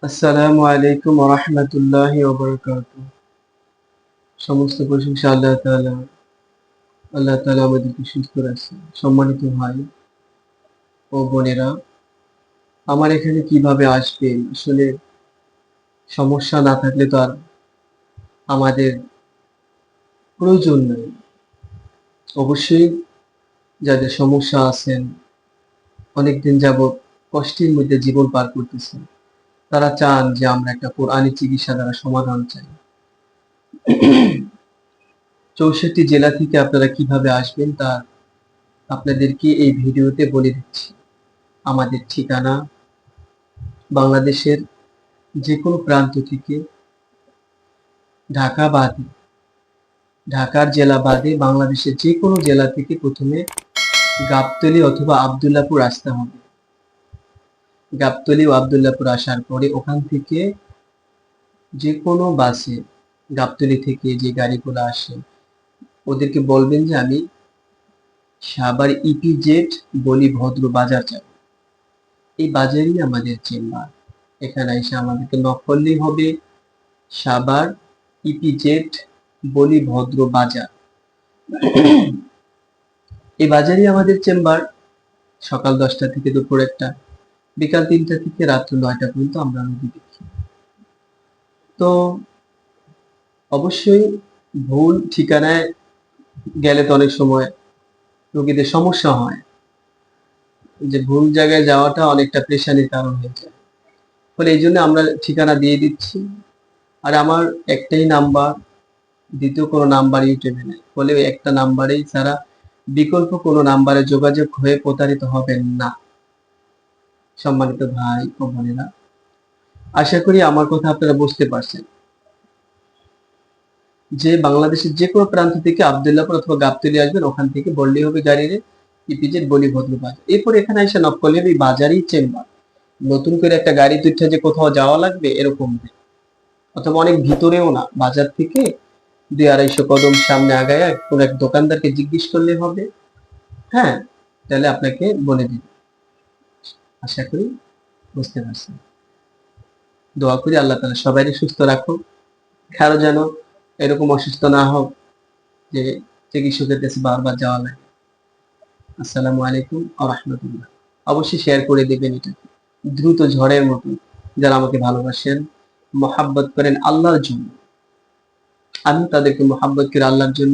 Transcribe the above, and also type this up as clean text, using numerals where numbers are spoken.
আসসালামু আলাইকুম ওয়া রাহমাতুল্লাহি ওয়া বারাকাতুহু। সমস্ত প্রশংসা আল্লাহ তাআলা। আল্লাহ তাআলা আমাদেরকে সুস্থ রাখছেন। সম্মানিত ভাই ও বোনেরা, আমার এখানে কিভাবে আসবেন? আসলে সমস্যা না থাকলে তো আর আমাদের প্রয়োজন নাই। অবশ্যই যাদের সমস্যা আছেন, অনেকদিন যাবৎ কষ্টের মধ্যে জীবন পার করতেছেন, তারা চান যে আমরা একটা কোরআনী চিকিৎসা দ্বারা সমাধান চাই। ৬৪ জেলা থেকে আপনারা কিভাবে আসবেন তা আপনাদেরকে এই ভিডিওতে বলে দিচ্ছি। আমাদের ঠিকানা বাংলাদেশের যেকোনো প্রান্ত থেকে ঢাকা বাদে, ঢাকার জেলা বাদে বাংলাদেশের যেকোনো জেলা থেকে প্রথমে গাবতলী অথবা আব্দুল্লাহপুর আসতে হবে। গাবতলী ও আব্দুল্লাহপুর আসার পরে ওখান থেকে যেকোনো বাসে, গাবতলী থেকে যে গাড়িগুলো আসে ওদেরকে বলবেন যে আমি সাভার ইপিজেড বলি ভদ্র বাজার যাব। এই বাজারই আমাদের চেম্বার। এখানে এসে আমাদেরকে নক করলেই হবে সাভার ইপিজেড বলি ভদ্র বাজার। এই বাজারই আমাদের চেম্বার। সকাল 10টা থেকে দুপুর 1টা, বিকাল 3টা থেকে রাত্র 9টা পর্যন্ত আমরা রোগী দেখি। তো অবশ্যই ভুল ঠিকানায় গেলে তো অনেক সময় রোগীদের সমস্যা হয়, যে ভুল জায়গায় যাওয়াটা অনেকটা পেরেশানির কারণ হয়ে যায়। ফলে এই জন্য আমরা ঠিকানা দিয়ে দিচ্ছি। আর আমার একটাই নাম্বার, দ্বিতীয় কোনো নাম্বার ইউটিউবে নেই। ফলে ওই একটা নাম্বারেই ছাড়া বিকল্প কোনো নাম্বারে যোগাযোগ হয়ে প্রতারিত হবেন না। সম্মানিত ভাই ও বোনেরা, আশা করি আমার কথা আপনারা বুঝতে পারছেন যে বাংলাদেশের যে কোনো প্রান্ত থেকে আব্দুল্লাহপুর অথবা গাবতলী আসবেন, ওখান থেকে বললেই হবে গাড়িরে ইপিজেড বলি ভদ্র বাজার। এরপর এখানে এসে নক করলে হবে এই বাজারই চেম্বার। নতুন করে একটা গাড়ি তুলতে যে কোথাও যাওয়া লাগবে এরকম না, অথবা অনেক ভিতরেও না। বাজার থেকে 200-250 কদম সামনে আগায় কোন এক দোকানদারকে জিজ্ঞেস করলে হবে। হ্যাঁ, তাহলে আপনাকে বলে দিবে। আশা করি বুঝতে পারছেন। দোয়া করি আল্লাহ তাআলা সবাইকে সুস্থ রাখুক, কারো যেন এরকম অসুস্থ না হোক যে চিকিৎসকের কাছে বারবার যাওয়া লাগে। আসসালামু আলাইকুম ওয়া রাহমাতুল্লাহ। অবশ্যই শেয়ার করে দিবেন এটা দ্রুত ঝড়ের মতো। যারা আমাকে ভালোবাসেন, মহাব্বত করেন আল্লাহর জন্য, আমি তাদেরকে মহাব্বত করি আল্লাহর জন্য।